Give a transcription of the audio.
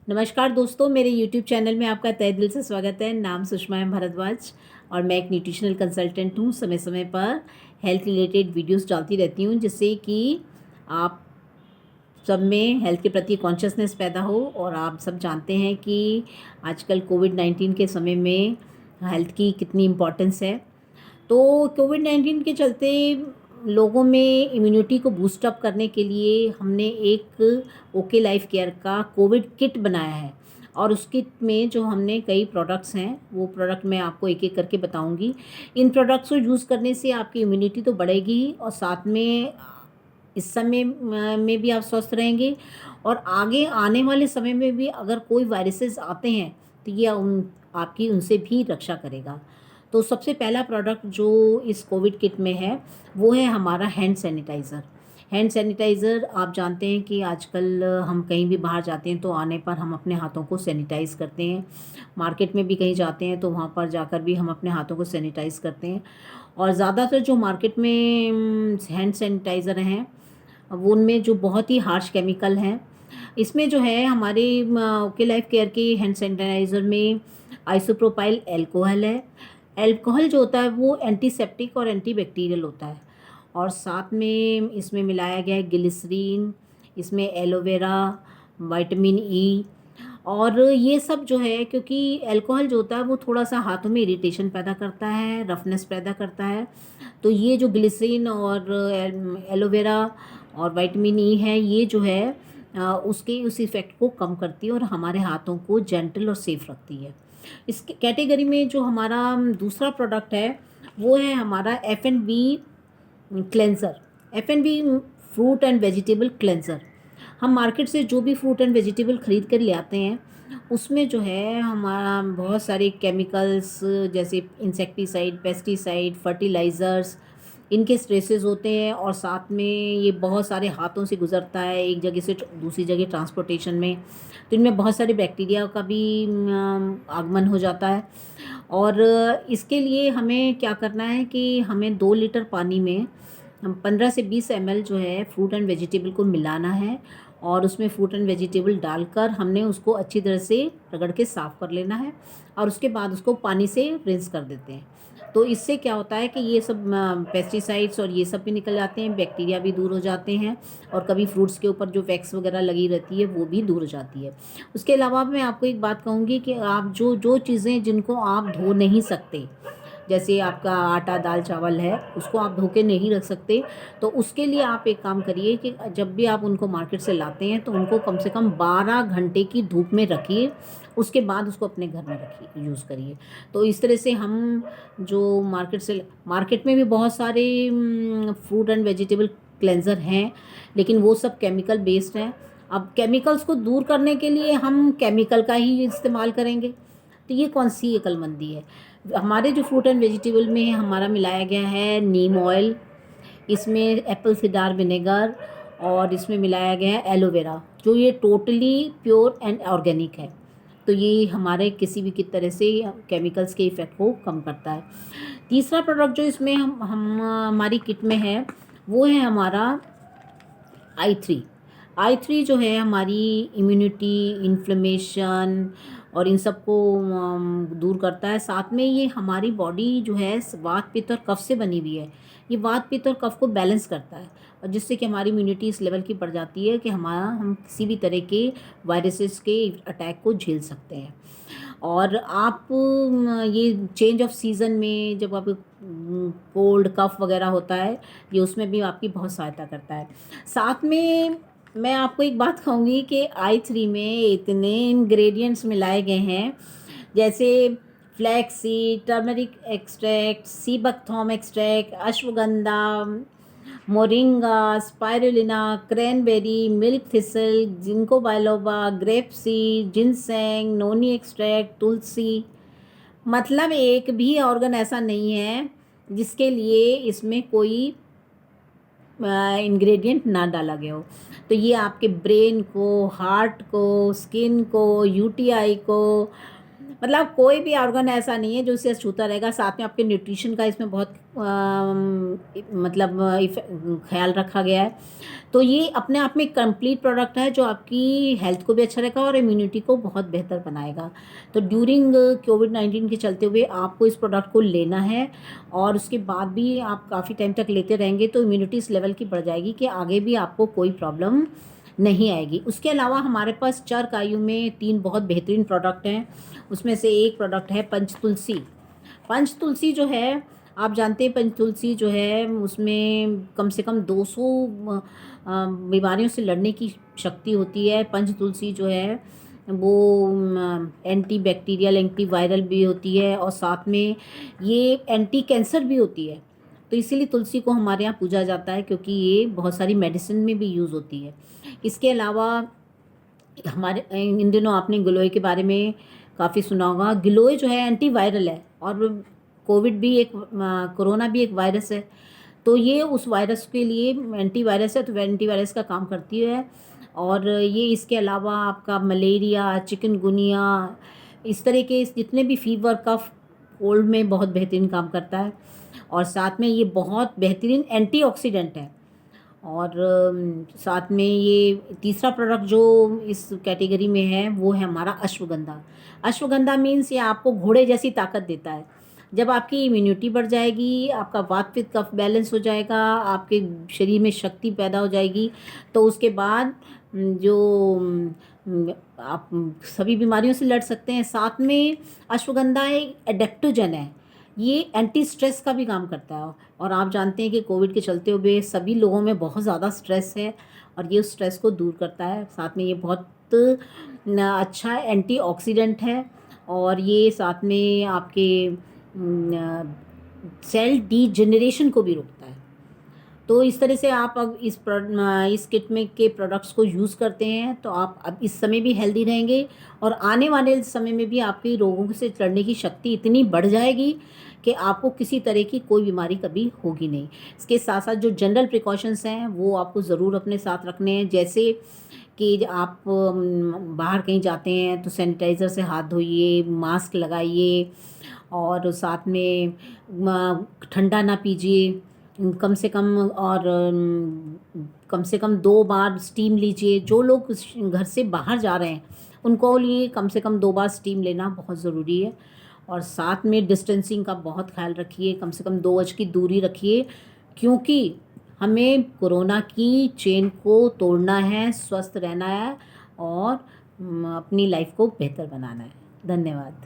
नमस्कार दोस्तों, मेरे YouTube चैनल में आपका तहे दिल से स्वागत है। नाम सुषमा एम भारद्वाज और मैं एक न्यूट्रिशनल कंसल्टेंट हूँ। समय समय पर हेल्थ रिलेटेड वीडियोस डालती रहती हूँ, जिससे कि आप सब में हेल्थ के प्रति कॉन्शियसनेस पैदा हो। और आप सब जानते हैं कि आजकल कोविड-19 के समय में हेल्थ की कितनी इम्पोर्टेंस है। तो कोविड-19 के चलते लोगों में इम्यूनिटी को बूस्ट अप करने के लिए हमने एक ओके लाइफ केयर का कोविड किट बनाया है। और उस किट में जो हमने कई प्रोडक्ट्स हैं, वो प्रोडक्ट मैं आपको एक एक करके बताऊंगी। इन प्रोडक्ट्स को यूज़ करने से आपकी इम्यूनिटी तो बढ़ेगी ही, और साथ में इस समय में भी आप स्वस्थ रहेंगे। और आगे आने वाले समय में भी अगर कोई वायरसेस आते हैं तो ये आपकी उनसे भी रक्षा करेगा। तो सबसे पहला प्रोडक्ट जो इस कोविड किट में है, वो है हमारा हैंड सैनिटाइज़र। हैंड सैनिटाइज़र आप जानते हैं कि आजकल हम कहीं भी बाहर जाते हैं तो आने पर हम अपने हाथों को सैनिटाइज़ करते हैं। मार्केट में भी कहीं जाते हैं तो वहाँ पर जाकर भी हम अपने हाथों को सैनिटाइज़ करते हैं। और ज़्यादातर जो मार्केट में हैंड सैनिटाइज़र हैं, वो उनमें जो बहुत ही हार्श केमिकल हैं। इसमें जो है हमारे ओके लाइफ केयर के हैंड सैनिटाइज़र में आइसोप्रोपाइल अल्कोहल है। अल्कोहल जो होता है वो एंटीसेप्टिक और एंटीबैक्टीरियल होता है। और साथ में इसमें मिलाया गया है ग्लिसरीन, इसमें एलोवेरा, विटामिन ई। और ये सब जो है, क्योंकि अल्कोहल जो होता है वो थोड़ा सा हाथों में इरिटेशन पैदा करता है, रफनेस पैदा करता है। तो ये जो ग्लिसरीन और एलोवेरा और विटामिन ई है, ये जो है उसके उस इफ़ेक्ट को कम करती है और हमारे हाथों को जेंटल और सेफ रखती है। इस कैटेगरी में जो हमारा दूसरा प्रोडक्ट है, वो है हमारा F&B cleanser. F&B fruit and vegetable cleanser. हम मार्केट से जो भी फ्रूट एंड वेजिटेबल ख़रीद कर ले आते हैं, उसमें जो है हमारा बहुत सारे केमिकल्स, जैसे इंसेक्टिसाइड, पेस्टिसाइड, फर्टिलाइज़र्स, इनके स्ट्रेसेस होते हैं। और साथ में ये बहुत सारे हाथों से गुज़रता है एक जगह से दूसरी जगह ट्रांसपोर्टेशन में। तो इनमें बहुत सारे बैक्टीरिया का भी आगमन हो जाता है। और इसके लिए हमें क्या करना है कि हमें 2 लीटर पानी में हम 15 से 20 ml जो है फ्रूट एंड वेजिटेबल को मिलाना है। और उसमें फ्रूट एंड वेजिटेबल डालकर हमने उसको अच्छी तरह से रगड़ के साफ़ कर लेना है। और उसके बाद उसको पानी से रिंस कर देते हैं। तो इससे क्या होता है कि ये सब पेस्टिसाइड्स और ये सब भी निकल जाते हैं, बैक्टीरिया भी दूर हो जाते हैं। और कभी फ्रूट्स के ऊपर जो वैक्स वगैरह लगी रहती है वो भी दूर हो जाती है। उसके अलावा मैं आपको एक बात कहूँगी कि आप जो जो चीज़ें जिनको आप धो नहीं सकते, जैसे आपका आटा, दाल, चावल है, उसको आप धो के नहीं रख सकते, तो उसके लिए आप एक काम करिए कि जब भी आप उनको मार्केट से लाते हैं तो उनको कम से कम 12 घंटे की धूप में रखिए। उसके बाद उसको अपने घर में रखिए, यूज़ करिए। तो इस तरह से हम जो मार्केट में भी बहुत सारे फ्रूट एंड वेजिटेबल क्लेंज़र हैं, लेकिन वो सब केमिकल बेस्ड हैं। अब केमिकल्स को दूर करने के लिए हम केमिकल का ही इस्तेमाल करेंगे, तो ये कौन सी अक्लमंदी है। हमारे जो फ्रूट एंड वेजिटेबल में हमारा मिलाया गया है नीम ऑयल, इसमें एप्पल सिडार विनेगर, और इसमें मिलाया गया है एलोवेरा, जो ये टोटली प्योर एंड ऑर्गेनिक है। तो ये हमारे किसी भी की तरह से केमिकल्स के इफ़ेक्ट को कम करता है। तीसरा प्रोडक्ट जो इसमें हम हमारी किट में है, वो है हमारा I3। I3 जो है हमारी इम्यूनिटी, इन्फ्लेमेशन और इन सब को दूर करता है। साथ में ये हमारी बॉडी जो है वात पित्त और कफ से बनी हुई है। ये वात पित्त और कफ को बैलेंस करता है, और जिससे कि हमारी इम्यूनिटी इस लेवल की बढ़ जाती है कि हम किसी भी तरह के वायरसेस के अटैक को झेल सकते हैं। और आप ये चेंज ऑफ सीज़न में जब आप कोल्ड कफ वगैरह होता है, ये उसमें भी आपकी बहुत सहायता करता है। साथ में मैं आपको एक बात कहूँगी कि I3 में इतने इंग्रेडिएंट्स मिलाए गए हैं, जैसे flax seed, turmeric extract, sea buckthorn extract, ashwagandha, moringa, spirulina, cranberry, milk thistle, ginkgo biloba, grape seed, ginseng, noni extract, tulsi. मतलब एक भी ऑर्गन ऐसा नहीं है जिसके लिए इसमें कोई इंग्रेडिएंट ना डाला गया हो। तो ये आपके ब्रेन को, हार्ट को, स्किन को, यूटीआई को, मतलब कोई भी ऑर्गन ऐसा नहीं है जो इसे छूता रहेगा। साथ में आपके न्यूट्रिशन का इसमें बहुत मतलब ख्याल रखा गया है। तो ये अपने आप में कंप्लीट प्रोडक्ट है जो आपकी हेल्थ को भी अच्छा रखेगा और इम्यूनिटी को बहुत बेहतर बनाएगा। तो ड्यूरिंग कोविड-19 के चलते हुए आपको इस प्रोडक्ट को लेना है, और उसके बाद भी आप काफ़ी टाइम तक लेते रहेंगे तो इम्यूनिटी इस लेवल की बढ़ जाएगी कि आगे भी आपको कोई प्रॉब्लम नहीं आएगी। उसके अलावा हमारे पास चर्क आयु में 3 बहुत बेहतरीन प्रोडक्ट हैं। उसमें से एक प्रोडक्ट है पंचतुलसी। पंचतुलसी जो है, आप जानते हैं पंचतुलसी जो है उसमें कम से कम 200 बीमारियों से लड़ने की शक्ति होती है। पंचतुलसी जो है वो एंटी बैक्टीरियल, एंटी वायरल भी होती है, और साथ में ये एंटी कैंसर भी होती है। तो इसीलिए तुलसी को हमारे यहाँ पूजा जाता है, क्योंकि ये बहुत सारी मेडिसिन में भी यूज़ होती है। इसके अलावा हमारे इन दिनों आपने गिलोय के बारे में काफ़ी सुना होगा। गिलोय जो है एंटी वायरल है, और कोविड भी एक कोरोना भी एक वायरस है। तो ये उस वायरस के लिए एंटी वायरस है, तो एंटी वायरस का काम करती है। और ये इसके अलावा आपका मलेरिया, चिकनगुनिया, इस तरह के जितने भी फीवर, कफ, कोल्ड में बहुत बेहतरीन काम करता है। और साथ में ये बहुत बेहतरीन एंटीऑक्सीडेंट है। और साथ में ये तीसरा प्रोडक्ट जो इस कैटेगरी में है वो है हमारा अश्वगंधा। अश्वगंधा मीन्स ये आपको घोड़े जैसी ताकत देता है। जब आपकी इम्यूनिटी बढ़ जाएगी, आपका वात पित्त कफ बैलेंस हो जाएगा, आपके शरीर में शक्ति पैदा हो जाएगी, तो उसके बाद जो आप सभी बीमारियों से लड़ सकते हैं। साथ में अश्वगंधा एक एडेप्टोजन है, ये एंटी स्ट्रेस का भी काम करता है। और आप जानते हैं कि कोविड के चलते हुए सभी लोगों में बहुत ज़्यादा स्ट्रेस है, और ये उस स्ट्रेस को दूर करता है। साथ में ये बहुत अच्छा एंटीऑक्सीडेंट है, और ये साथ में आपके सेल डीजेनरेशन को भी रोकता है। तो इस तरह से आप अब इस किट में के प्रोडक्ट्स को यूज़ करते हैं तो आप अब इस समय भी हेल्दी रहेंगे, और आने वाले समय में भी आपकी रोगों से लड़ने की शक्ति इतनी बढ़ जाएगी कि आपको किसी तरह की कोई बीमारी कभी होगी नहीं। इसके साथ साथ जो जनरल प्रिकॉशंस हैं वो आपको ज़रूर अपने साथ रखने हैं, जैसे कि आप बाहर कहीं जाते हैं तो सैनिटाइज़र से हाथ धोइए, मास्क लगाइए, और साथ में ठंडा ना पीजिए कम से कम, और कम से कम 2 बार स्टीम लीजिए। जो लोग घर से बाहर जा रहे हैं उनको लिए कम से कम 2 बार स्टीम लेना बहुत ज़रूरी है। और साथ में डिस्टेंसिंग का बहुत ख्याल रखिए, कम से कम 2 गज की दूरी रखिए, क्योंकि हमें कोरोना की चेन को तोड़ना है, स्वस्थ रहना है, और अपनी लाइफ को बेहतर बनाना है। धन्यवाद।